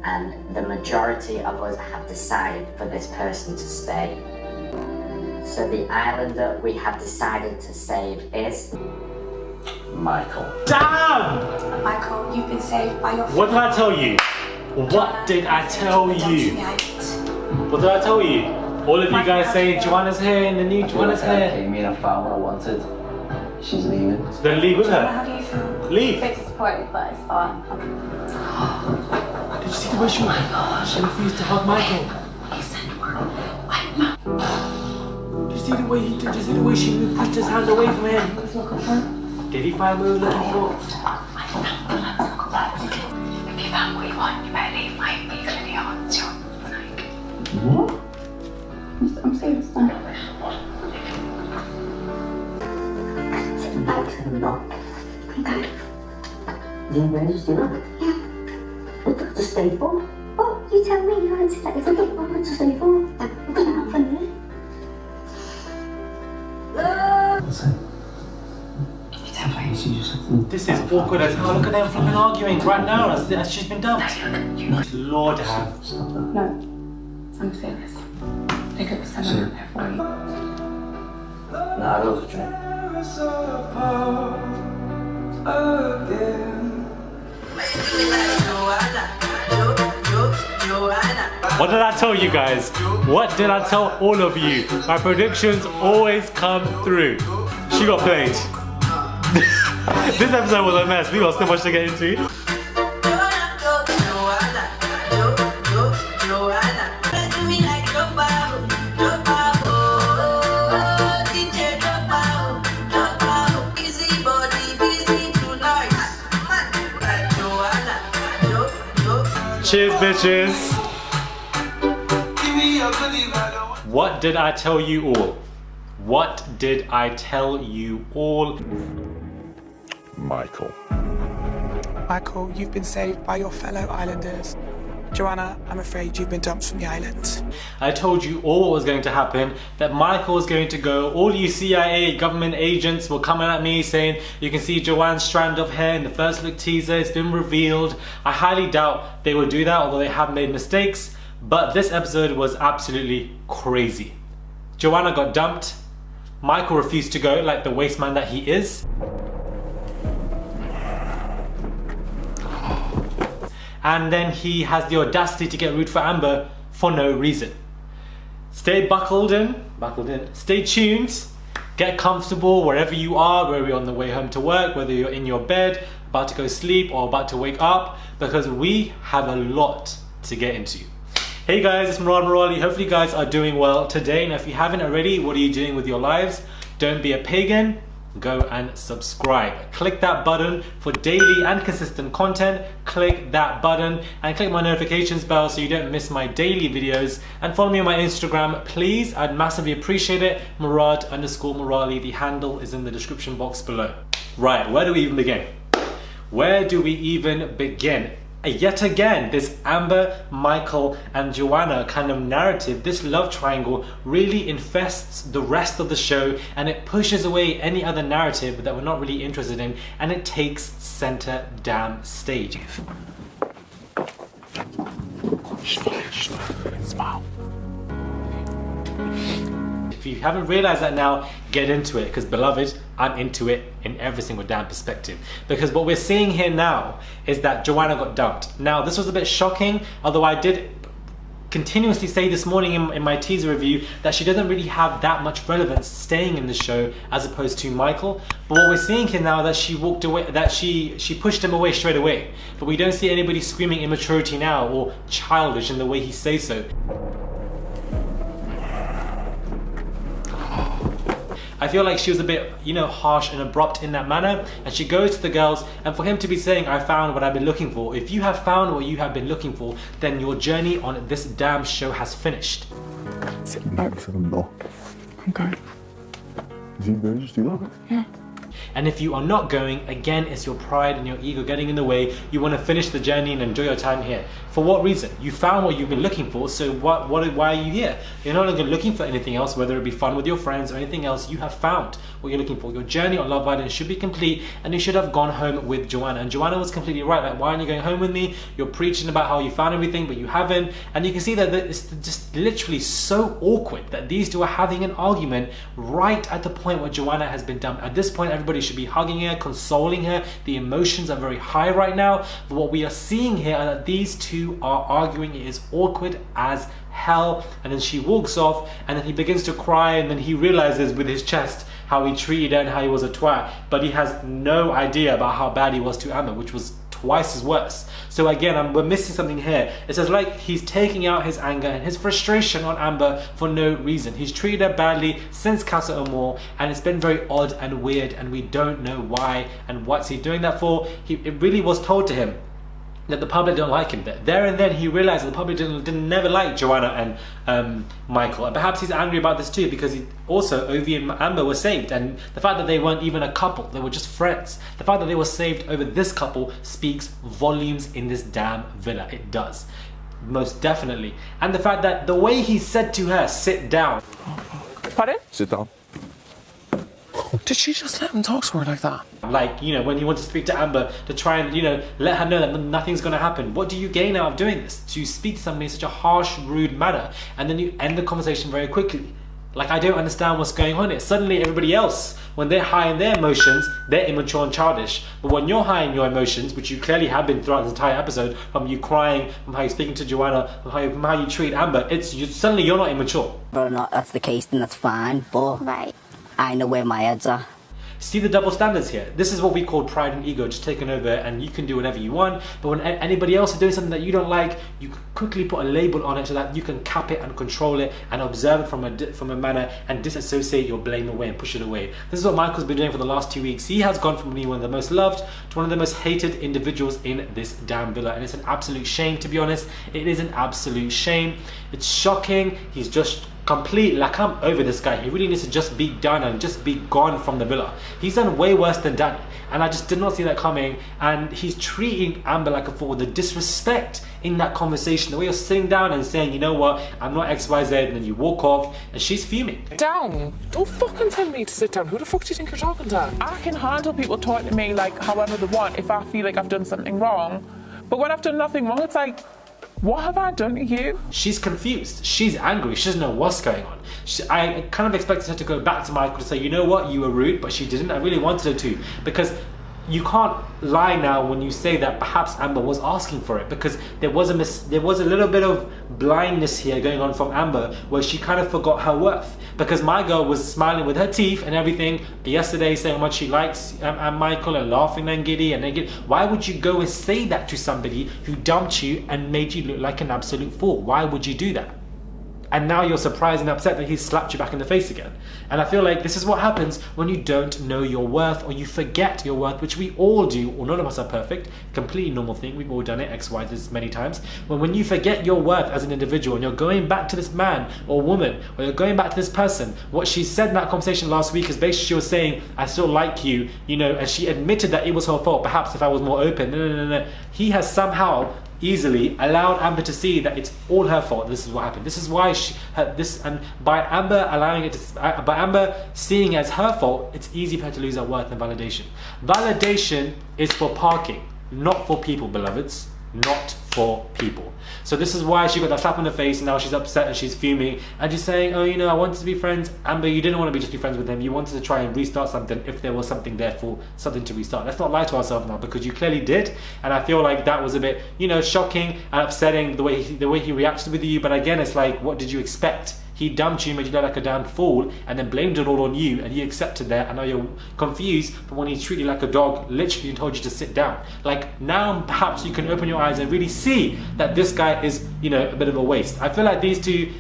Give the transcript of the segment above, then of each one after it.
and the majority of us have decided for this person to stay. So the islander we have decided to save is Michael. Damn! Michael, you've been saved by your friend. What did I tell you? What did I tell you? What did I tell you? All of you guys saying Joanna's here and the new Joanna's here. Came in and found what I wanted. She's leaving. So then leave with her. How do you feel? Leave. A bit disappointed, but it's fine. Did you see the way she refused to hug Michael? Did you see the way did you see the way she pushed his hand away from him? Did he find what he was looking for? If you found what you want, you better leave my video on. What? I'm serious now. Okay. You raised, you know? Yeah. What to stay for? Oh, you tell me. You haven't said that. Isn't it? What to stay for? That will come out for me. Listen. You tell me. This is awkward as hell. Look at them flipping arguing right now as she's been dumped. Lord have. No. I'm serious. Pick up someone out there for you. Nah, I go for drink. What did I tell you guys? What did I tell all of you? My predictions always come through. She got played. This episode was a mess. We got so much to get into. Cheers, bitches. What did I tell you all? What did I tell you all? Michael. Michael, you've been saved by your fellow islanders. Joanna, I'm afraid you've been dumped from the island. I told you all what was going to happen, that Michael was going to go. All you CIA government agents were coming at me saying, you can see Joanne's strand of hair in the first look teaser, it's been revealed. I highly doubt they will do that, although they have made mistakes. But this episode was absolutely crazy. Joanna got dumped. Michael refused to go like the waste man that he is. And then he has the audacity to get rude for Amber for no reason. Stay buckled in, stay tuned, get comfortable wherever you are, whether you're on the way home to work, whether you're in your bed, about to go sleep or about to wake up, because we have a lot to get into. Hey guys, it's Murali. Hopefully you guys are doing well today. And if you haven't already, what are you doing with your lives? Don't be a pagan. Go and subscribe. Click that button for daily and consistent content. Click that button and click my notifications bell so you don't miss my daily videos. And follow me on my Instagram, please. I'd massively appreciate it. Murad_Murali. The handle is in the description box below. Right, where do we even begin? Where do we even begin? Yet again, this Amber, Michael and Joanna kind of narrative, this love triangle really infests the rest of the show, and it pushes away any other narrative that we're not really interested in, and it takes center damn stage. Smile. If you haven't realized that now, get into it, because beloved, I'm into it in every single damn perspective. Because what we're seeing here now is that Joanna got dumped. Now, this was a bit shocking, although I did continuously say this morning in my teaser review that she doesn't really have that much relevance staying in the show as opposed to Michael. But what we're seeing here now is that she walked away, that she pushed him away straight away. But we don't see anybody screaming immaturity now or childish in the way he says so. I feel like she was a bit, harsh and abrupt in that manner, and she goes to the girls, and for him to be saying, I found what I've been looking for. If you have found what you have been looking for, then your journey on this damn show has finished. I'm going. Yeah. And if you are not going, again, it's your pride and your ego getting in the way. You want to finish the journey and enjoy your time here. For what reason? You found what you've been looking for, so why are you here? You're no longer looking for anything else, whether it be fun with your friends or anything else. You have found what you're looking for. Your journey on Love Island should be complete, and you should have gone home with Joanna. And Joanna was completely right. Like, why aren't you going home with me? You're preaching about how you found everything, but you haven't. And you can see that it's just literally so awkward that these two are having an argument right at the point where Joanna has been dumped. At this point, everybody should be hugging her, consoling her. The emotions are very high right now. But what we are seeing here are that these two are arguing. It is awkward as hell. And then she walks off, and then he begins to cry, and then he realizes with his chest how he treated her and how he was a twat, but he has no idea about how bad he was to Amber, which was twice as worse. So again, we're missing something here. It's as like he's taking out his anger and his frustration on Amber for no reason. He's treated her badly since Casa Amor, and it's been very odd and weird, and we don't know why and what's he doing that for. It really was told to him that the public don't like him. There and then he realized that the public didn't never like Joanna and Michael. And perhaps he's angry about this too, because also Ovi and Amber were saved, and the fact that they weren't even a couple, they were just friends. The fact that they were saved over this couple speaks volumes in this damn villa. It does. Most definitely. And the fact that the way he said to her, sit down. Pardon? Sit down. Did she just let him talk to her like that? Like, you know, when you want to speak to Amber to try and, you know, let her know that nothing's going to happen. What do you gain out of doing this? To speak to somebody in such a harsh, rude manner, and then you end the conversation very quickly. Like, I don't understand what's going on here. Suddenly everybody else, when they're high in their emotions, they're immature and childish. But when you're high in your emotions, which you clearly have been throughout the entire episode, from you crying, from how you're speaking to Joanna, from how you treat Amber, suddenly you're not immature. Whether or not that's the case, then that's fine, but Right. I know where my head's at. See the double standards here. This is what we call pride and ego just taking over, and you can do whatever you want, but when anybody else is doing something that you don't like, you quickly put a label on it so that you can cap it and control it and observe it from a manner and disassociate your blame away and push it away. This is what Michael's been doing for the last 2 weeks. He has gone from being one of the most loved to one of the most hated individuals in this damn villa, and it's an absolute shame, to be honest. It is an absolute shame. It's shocking. He's just complete, like, I'm over this guy. He really needs to just be done and just be gone from the villa. He's done way worse than Danny, and I just did not see that coming. And he's treating Amber like a fool. The disrespect in that conversation, the way you're sitting down and saying, you know what, I'm not XYZ, and then you walk off, and she's fuming. Down. Don't fucking tell me to sit down. Who the fuck do you think you're talking to? I can handle people talking to me like however they want if I feel like I've done something wrong. But when I've done nothing wrong, it's like, what have I done to you? She's confused. She's angry. She doesn't know what's going on. I kind of expected her to go back to Michael to say, you know what, you were rude, but she didn't. I really wanted her to, because you can't lie now when you say that perhaps Amber was asking for it, because there was a little bit of blindness here going on from Amber where she kind of forgot her worth, because my girl was smiling with her teeth and everything yesterday, saying how much she likes Michael and laughing and giddy and naked. Why would you go and say that to somebody who dumped you and made you look like an absolute fool? Why would you do that? And now you're surprised and upset that he slapped you back in the face again. And I feel like this is what happens when you don't know your worth, or you forget your worth, which we all do, or none of us are perfect, completely normal thing, we've all done it, XY many times. But when you forget your worth as an individual, and you're going back to this man or woman, or you're going back to this person, what she said in that conversation last week is basically she was saying, I still like you, you know, and she admitted that it was her fault. Perhaps if I was more open, no. He has somehow easily allowed Amber to see that it's all her fault. This is what happened. This is why and by Amber seeing it as her fault, it's easy for her to lose her worth and validation. Validation is for parking, not for people, beloveds. Not for people. So this is why she got that slap on the face, and now she's upset and she's fuming and she's saying, oh, you know, I wanted to be friends. Amber, you didn't want to just be friends with him. You wanted to try and restart something if there was something there for something to restart. Let's not lie to ourselves now, because you clearly did, and I feel like that was a bit, you know, shocking and upsetting the way he reacted with you. But again, it's like, what did you expect? He dumped you, made you look like a damn fool, and then blamed it all on you, and you accepted that, and now you're confused from when he treated you like a dog, literally told you to sit down. Like, now perhaps you can open your eyes and really see that this guy is, you know, a bit of a waste. I feel like these two,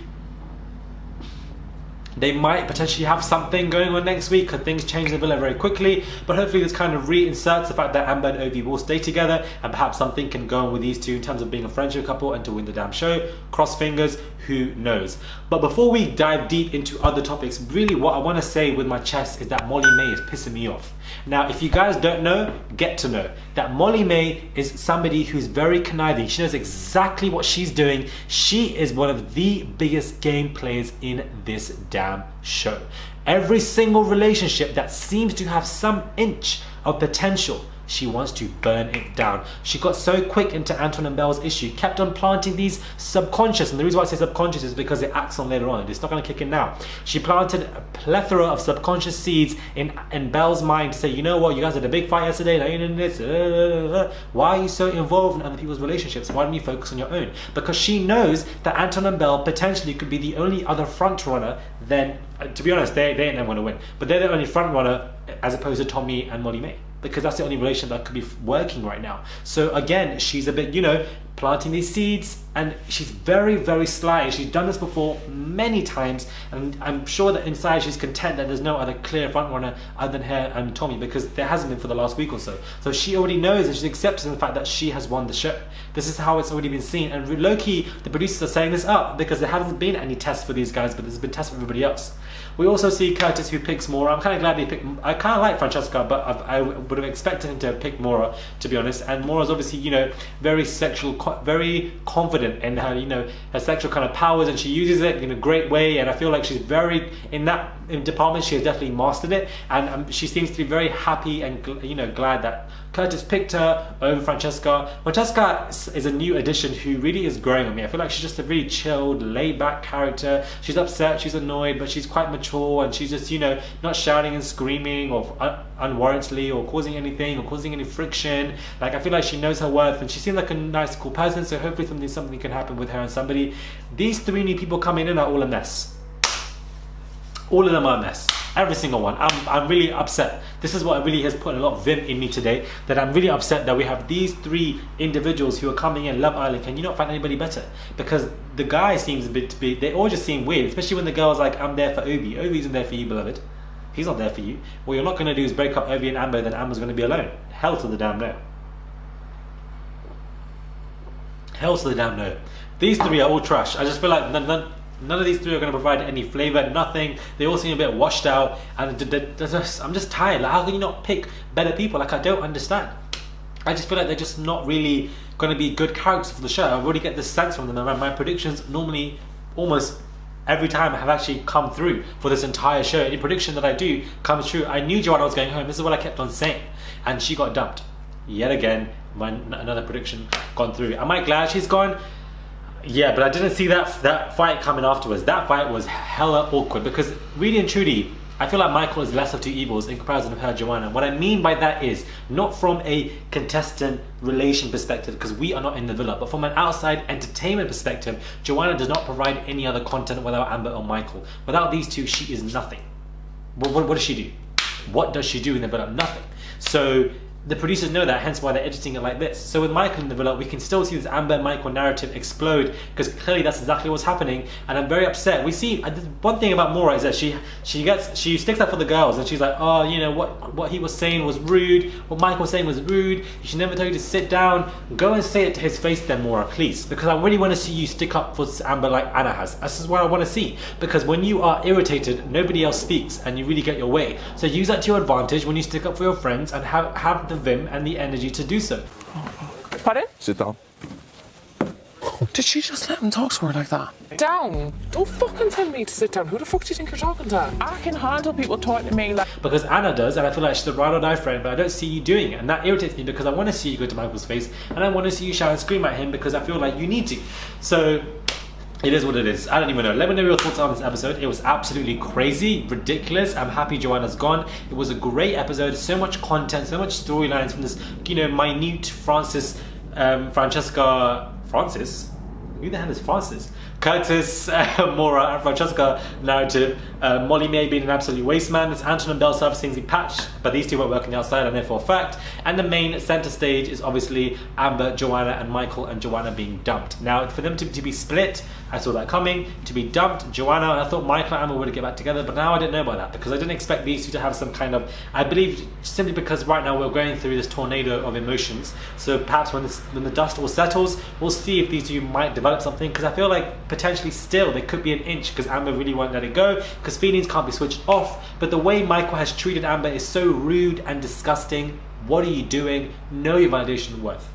they might potentially have something going on next week, because things change in the villa very quickly, but hopefully this kind of reinserts the fact that Amber and Ovi will stay together, and perhaps something can go on with these two in terms of being a friendship couple and to win the damn show. Cross fingers, who knows. But before we dive deep into other topics, really what I want to say with my chest is that Molly May is pissing me off. Now, if you guys don't know, get to know that Molly May is somebody who's very conniving. She knows exactly what she's doing. She is one of the biggest game players in this damn show. Every single relationship that seems to have some inch of potential, she wants to burn it down. She got so quick into Anton and Belle's issue, kept on planting these subconscious, and the reason why I say subconscious is because it acts on later on. It's not going to kick in now. She planted a plethora of subconscious seeds in Belle's mind to say, you know what, you guys had a big fight yesterday, now you're in this, why are you so involved in other people's relationships? Why don't you focus on your own? Because she knows that Anton and Belle potentially could be the only other front runner. Then, to be honest, they ain't never going to win, but they're the only front runner as opposed to Tommy and Molly May, because that's the only relationship that could be working right now. So again, she's a bit, planting these seeds, and she's very, very sly. She's done this before many times, and I'm sure that inside she's content that there's no other clear front runner other than her and Tommy, because there hasn't been for the last week or so. So she already knows, and she's accepted the fact that she has won the show. This is how it's already been seen, and low-key, the producers are saying this up because there hasn't been any tests for these guys, but there's been tests for everybody else. We also see Curtis, who picks Maura. I'm kind of glad they picked. I kind of like Francesca, but I would have expected him to have picked Maura, to be honest. And Maura's obviously, very sexual, very confident in her, her sexual kind of powers, and she uses it in a great way. And I feel like she's very in department. She has definitely mastered it, and she seems to be very happy and glad that Curtis picked her over Francesca. Francesca is a new addition who really is growing on me. I feel like she's just a really chilled, laid-back character. She's upset, she's annoyed, but she's quite mature, and she's just, not shouting and screaming or unwarrantedly or causing anything or causing any friction. Like, I feel like she knows her worth, and she seems like a nice, cool person, so hopefully something can happen with her and somebody. These three new people coming in are all a mess. All of them are a mess. Every single one. I'm really upset. This is what really has put a lot of vim in me today, that I'm really upset that we have these three individuals who are coming in Love Island. Can you not find anybody better? Because the guy seems a bit to be, they all just seem weird, especially when the girl's like, I'm there for Ovi. Ovi isn't there for you, beloved. He's not there for you. What you're not going to do is break up Ovi and Amber, then Amber's going to be alone. Hell to the damn no. Hell to the damn no. These three are all trash. I just feel like none of these three are going to provide any flavour, nothing. They all seem a bit washed out, and I'm just tired. Like, how can you not pick better people? Like, I don't understand. I just feel like they're just not really going to be good characters for the show. I already get this sense from them, and my predictions normally, almost every time, have actually come through for this entire show. Any prediction that I do comes true. I knew Joanna was going home. This is what I kept on saying, and she got dumped. Yet again, another prediction gone through. Am I glad she's gone? Yeah, but I didn't see that fight coming afterwards. That fight was hella awkward, because really and truly, I feel like Michael is less of two evils in comparison of her, Joanna. What I mean by that is, not from a contestant relation perspective, because we are not in the villa, but from an outside entertainment perspective, Joanna does not provide any other content without Amber or Michael. Without these two, she is nothing. What does she do? What does she do in the villa? Nothing. So the producers know that, hence why they're editing it like this. So with Michael in the villa, we can still see this Amber and Michael narrative explode, because clearly that's exactly what's happening, and I'm very upset. We see one thing about Maura is that she sticks up for the girls, and she's like, oh, what he was saying was rude, what Michael was saying was rude, he should never tell you to sit down. Go and say it to his face then, Maura, please, because I really want to see you stick up for Amber like Anna has. This is what I want to see, because when you are irritated, nobody else speaks, and you really get your way. So use that to your advantage when you stick up for your friends, and have the vim and the energy to do so. Pardon? Sit down. Did she just let him talk to her like that? Down! Don't fucking tell me to sit down. Who the fuck do you think you're talking to? I can handle people talking to me like... Because Anna does, and I feel like she's a ride or die friend, but I don't see you doing it, and that irritates me, because I want to see you go to Michael's face, and I want to see you shout and scream at him, because I feel like you need to. So it is what it is. I don't even know. Let me know your thoughts on this episode. It was absolutely crazy, ridiculous. I'm happy Joanna's gone. It was a great episode. So much content, so much storylines from this, minute Francesca. Who the hell is Francis? Curtis, Maura, and Francesca narrative. Molly May being an absolute waste man. This Anton and Belle stuff seems to be patched, but these two weren't working outside, and therefore fact. And the main center stage is obviously Amber, Joanna, and Michael and Joanna being dumped. Now, for them to be split, I saw that coming. To be dumped, Joanna, I thought Michael and Amber would get back together, but now I didn't know about that, because I didn't expect these two to have some kind of, I believe, simply because right now we're going through this tornado of emotions. So perhaps when the dust all settles, we'll see if these two might develop develop something, because I feel like potentially still there could be an inch, because Amber really won't let it go, because feelings can't be switched off. But the way Michael has treated Amber is so rude and disgusting. What are you doing? Know your validation worth.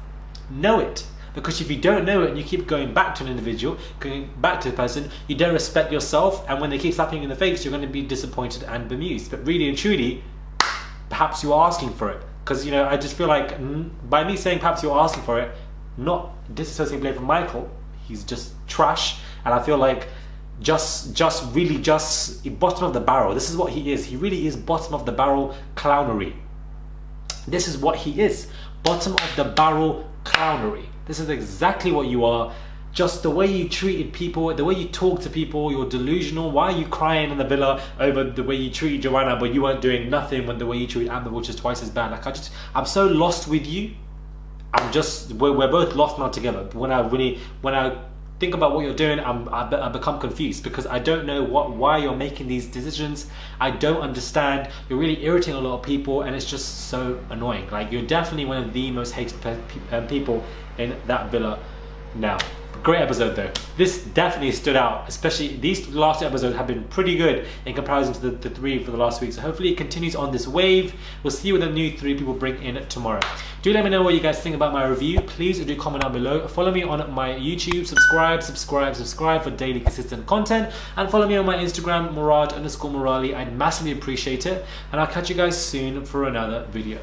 Know it. Because if you don't know it and you keep going back to an individual, going back to the person, you don't respect yourself, and when they keep slapping you in the face, you're going to be disappointed and bemused. But really and truly, perhaps you are asking for it. Because, you know, I just feel like by me saying perhaps you're asking for it, not disassociating blame from Michael, he's just trash, and I feel like just bottom of the barrel. This is what he is. He really is bottom of the barrel clownery. This is what he is. Bottom of the barrel clownery. This is exactly what you are. Just the way you treated people, the way you talk to people, you're delusional. Why are you crying in the villa over the way you treated Joanna, but you weren't doing nothing when the way you treated Amber, which is twice as bad? Like, I'm so lost with you. We're both lost now together. When I think about what you're doing, I become confused, because I don't know why you're making these decisions. I don't understand. You're really irritating a lot of people, and it's just so annoying. Like, you're definitely one of the most hated people in that villa now. Great episode though. This definitely stood out, especially these last two episodes have been pretty good in comparison to the three for the last week. So hopefully it continues on this wave. We'll see what the new 3 people bring in tomorrow. Do let me know what you guys think about my review. Please do comment down below. Follow me on my YouTube. Subscribe for daily consistent content. And follow me on my Instagram, Murad_Morali. I'd massively appreciate it. And I'll catch you guys soon for another video.